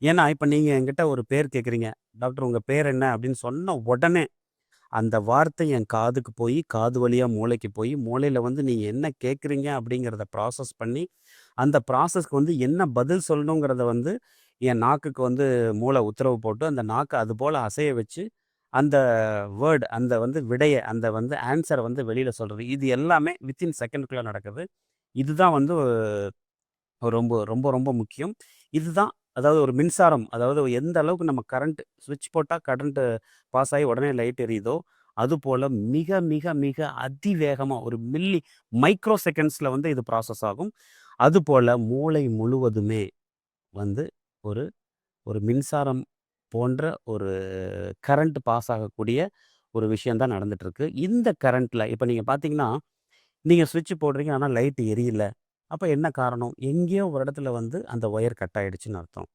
ஏன்னா, இப்ப நீங்க என்கிட்ட ஒரு பேர் கேட்குறீங்க. டாக்டர் உங்க பேர் என்ன? அப்படின்னு சொன்ன உடனே, அந்த வார்த்தை என் காதுக்கு போயி, காது வழியா மூளைக்கு போயி, மூளையில வந்து நீங்க என்ன கேட்குறீங்க அப்படிங்கிறத ப்ராசஸ் பண்ணி, அந்த ப்ராசஸ்க்கு வந்து என்ன பதில் சொல்லணுங்கிறத வந்து என் நாக்குக்கு வந்து மூளை உத்தரவு போட்டு, அந்த நாக்க அதுபோல அசைய வச்சு, அந்த அந்த வந்து விடைய, அந்த வந்து ஆன்ஸர வந்து வெளியில சொல்றது. இது எல்லாமே வித்தின் செகண்ட்குள்ள நடக்குது. இதுதான் வந்து ரொம்ப ரொம்ப ரொம்ப முக்கியம். இதுதான் அதாவது ஒரு மின்சாரம், அதாவது எந்த அளவுக்கு நம்ம கரண்ட் ஸ்விட்ச் போட்டா கரண்ட் பாஸ் ஆயி உடனே லைட் எரியுதோ, அதுபோல மிக மிக மிக அதிவேகமா ஒரு மைக்ரோ செகண்ட்ஸ்ல வந்து இது ப்ராசஸ் ஆகும். அதுபோல மூளை முழுவதுமே வந்து ஒரு ஒரு மின்சாரம் போன்ற ஒரு கரண்ட் பாஸ் ஆகக்கூடிய ஒரு விஷயம் தான் நடந்துட்டு இருக்கு. இந்த கரண்ட்ல இப்ப நீங்க பார்த்தீங்கன்னா, நீங்க ஸ்விட்ச் போடுறீங்க. ஆனா லைட் எரியல. அப்ப என்ன காரணம்? எங்கேயோ ஒரு இடத்துல வந்து அந்த ஒயர் கட் ஆயிடுச்சுன்னு அர்த்தம்.